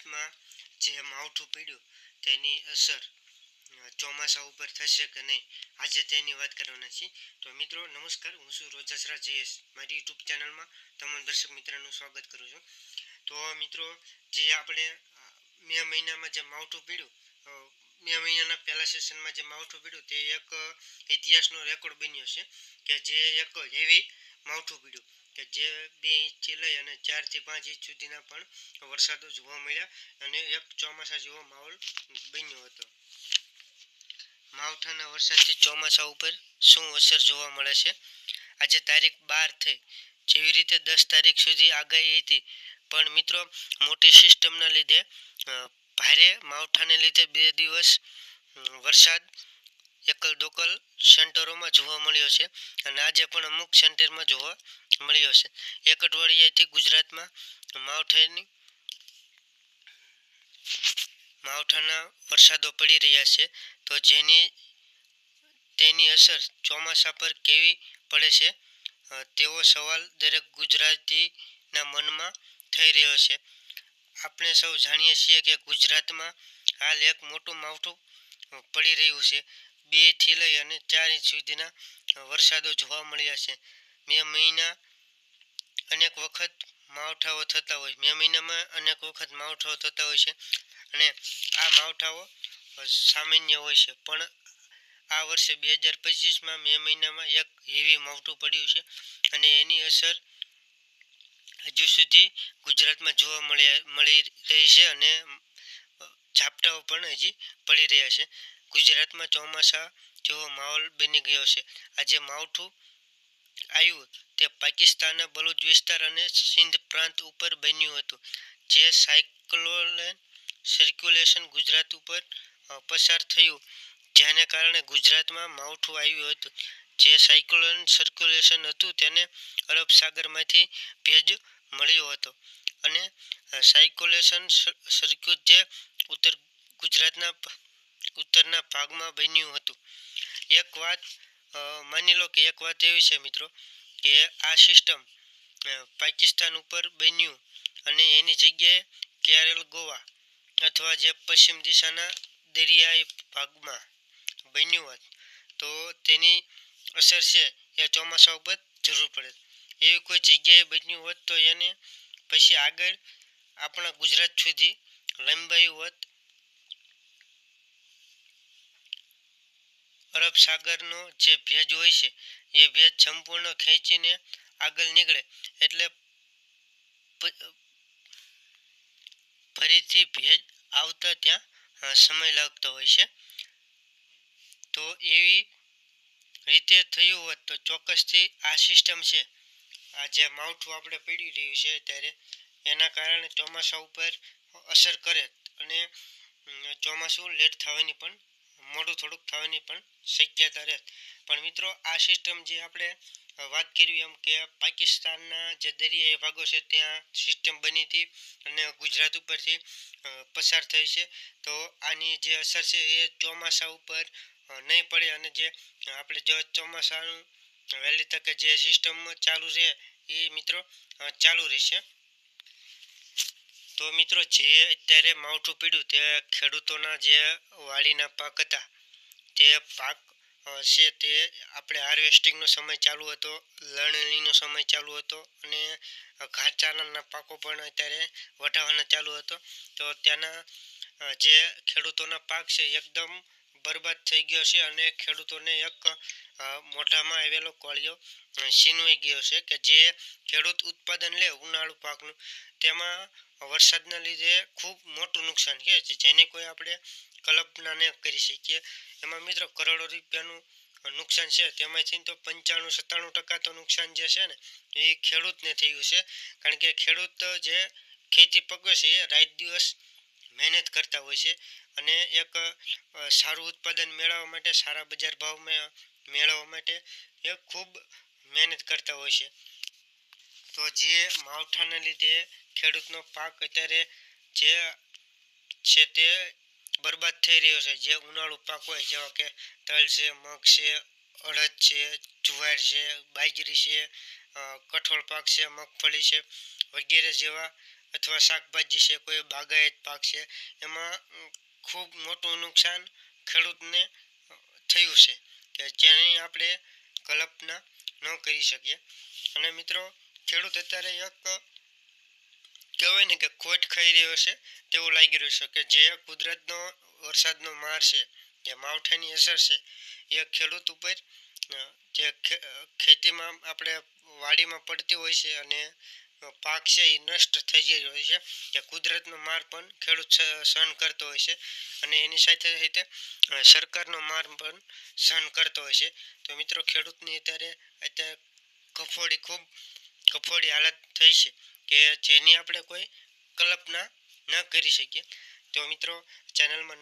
ગુજરાતમાં જે માવઠું પડ્યું તેની અસર ચોમાસા ઉપર થશે કે નહીં, આજે તેની વાત કરવાના છીએ. તો મિત્રો નમસ્કાર, હું છું રોજસરા જયેશ. મારી યુટ્યુબ ચેનલમાં તમામ દર્શક મિત્રોનું સ્વાગત કરું છું. તો મિત્રો, જે આપણે મે મહિનામાં જે માવઠું પડ્યું, મે મહિનાના પહેલા સેશનમાં જે માવઠું પડ્યું તે એક ઇતિહાસનો રેકોર્ડ બન્યો છે કે જે એક હેવી માવઠું પડ્યું કે જે 2 ઇંચથી લઈ અને 4 થી 5 ઇંચ સુધીના પણ વરસાદો જોવા મળ્યા અને એક ચોમાસા જેવો માહોલ બન્યો હતો. માવઠાના વરસાદથી ચોમાસા ઉપર શું અસર જોવા મળે છે? આજે તારીખ 12 થઈ, જેવી રીતે 10 તારીખ સુધી આગાહી હતી, પણ મિત્રો મોટી સિસ્ટમના લીધે ભારે માવઠાને લીધે 2 દિવસ વરસાદ એકલ દોકલ સેન્ટરોમાં જોવા મળ્યો છે અને આજે પણ અમુક સેન્ટરમાં જોવા મળ્યો છે. એક અઠવાડિયાથી ગુજરાતમાં માવઠાના વરસાદો પડી રહ્યા છે. તો તેની અસર ચોમાસા પર કેવી પડે છે તેવો સવાલ દરેક ગુજરાતીના મનમાં થઈ રહ્યો છે. આપણે સૌ જાણીએ છીએ કે ગુજરાતમાં હાલ એક મોટું માવઠું પડી રહ્યું છે. 2 થી લઈ અને 4 ઇંચ સુધીના વરસાદો જોવા મળ્યા છે. મે મહિનામાં અનેક વખત માવઠાઓ થતા હોય છે અને આ માવઠાઓ સામાન્ય હોય છે, પણ આ વર્ષે 2025માં મે મહિનામાં એક હેવી માવઠું પડ્યું છે અને એની અસર હજુ સુધી ગુજરાતમાં જોવા મળી રહી છે અને ઝાપટાઓ પણ હજી પડી રહ્યા છે. ગુજરાતમાં ચોમાસા જેવો માહોલ બની ગયો છે. આજે માવઠું આવ્યું તે પાકિસ્તાનના બલુચ વિસ્તાર અને સિંધ પ્રાંત ઉપર બન્યું હતું. જે સાયક્લોન સર્ક્યુલેશન ગુજરાત ઉપર પસાર થયું, જેને કારણે ગુજરાતમાં માવઠું આવ્યું હતું. જે સાયક્લોન સર્ક્યુલેશન હતું તેને અરબ સાગરમાંથી ભેજ મળ્યો હતો અને સાયક્લોન સર્ક્યુ જે ગુજરાતના ઉત્તરના ભાગમાં બન્યું હતું. માની લો કે એક વાત એવી છે મિત્રો કે આ સિસ્ટમ પાકિસ્તાન ઉપર બન્યું અને એની જગ્યાએ કેરળ, ગોવા અથવા જે પશ્ચિમ દિશાના દરિયાઈ ભાગમાં બન્યું હોત તો તેની અસર છે એ ચોમાસા ઉપર જરૂર પડે. એવી કોઈ જગ્યાએ બન્યું હોત તો એને પછી આગળ આપણા ગુજરાત સુધી લંબાયું હોત. અરબ સાગરનો જે ભેજ હોય છે એ ભેજ સંપૂર્ણ ખેંચીને આગળ નીકળે એટલે ફરીથી ભેજ આવતા ત્યાં સમય લાગતો હોય છે. તો એવી રીતે થયું હોત તો ચોક્કસથી આ સિસ્ટમ છે, આ જે માવઠું આપણે પડી રહ્યું છે ત્યારે એના કારણે ચોમાસા ઉપર અસર કરે અને ચોમાસું લેટ થવાની પણ મોડું થોડુંક થવાની પણ શક્યતા રહે. પણ મિત્રો આ સિસ્ટમ જે આપણે વાત કરી એમ કે પાકિસ્તાનના જે દરિયાઈ ભાગો છે ત્યાં સિસ્ટમ બની હતી અને ગુજરાત ઉપરથી પસાર થઈ છે. તો આની જે અસર છે એ ચોમાસા ઉપર નહીં પડે અને જે આપણે જો ચોમાસાનું વહેલી તકે જે સિસ્ટમ ચાલુ રહે એ મિત્રો ચાલુ રહેશે. તો મિત્રો જે અત્યારે માવઠું પડ્યું તે ખેડૂતોના જે વાડીના પાક હતા તે પાક છે તે આપણે હાર્વેસ્ટિંગનો સમય ચાલુ હતો, લણણીનો સમય ચાલુ હતો અને ઘાસચારાના પાકો પણ અત્યારે વઢાવવાનો ચાલુ હતો. તો ત્યાંના જે ખેડૂતોના પાક છે એકદમ બરબાદ થઈ ગયો છે અને ખેડૂતોને એક મોઢામાં આવેલો કોળિયો છીનવાઈ ગયો છે કે જે ખેડૂત ઉત્પાદન લે ઉનાળુ પાકનું તેમાં વરસાદના લીધે ખૂબ મોટું નુકસાન છે જેની કોઈ આપણે કલ્પના ન કરી શકીએ. એમાં મિત્રો કરોડો રૂપિયાનું નુકસાન છે, તેમાંથી તો 95-97% તો નુકસાન જે છે ને એ ખેડૂતને થયું છે. કારણ કે ખેડૂત જે ખેતી પકવે છે એ રાત દિવસ મહેનત કરતા હોય છે અને એક સારું ઉત્પાદન મેળવવા માટે, સારા બજાર ભાવ મેળવવા માટે એ ખૂબ મહેનત કરતા હોય છે. તો જે માવઠાને લીધે ખેડૂતનો પાક અત્યારે જે છે તે બરબાદ થઈ રહ્યો છે. જે ઉનાળુ પાક હોય જેવા કે તલ છે, મગ છે, અડદ છે, જુવાર છે, બાજરી છે, કઠોળ પાક છે, મગફળી છે વગેરે જેવા અથવા શાકભાજી છે, કોઈ બાગાયત પાક છે, એમાં ખૂબ મોટું નુકસાન ખેડૂતને થયું છે કે જેની આપણે કલ્પના ન કરી શકીએ. અને મિત્રો, ખેડૂત અત્યારે એક કહેવાય ને કે ખોટ ખાઈ રહ્યો છે તેવું લાગી રહ્યું છે કે જે કુદરતનો વરસાદનો માર છે, જે માવઠાની અસર છે, એ ખેડૂત ઉપર જે ખેતીમાં આપણે વાડીમાં પડતી હોય છે અને પાક છે એ નષ્ટ થઈ જાય હોય છે કે કુદરતનો માર પણ ખેડૂત સહન કરતો હોય છે અને એની સાથે સાથે સરકારનો માર પણ સહન કરતો હોય છે. તો મિત્રો, ખેડૂતની અત્યારે ખૂબ કફોડી હાલત થઈ છે કે જેની આપણે કોઈ કલ્પના ન કરી શકીએ. તો મિત્રો, ચેનલમાં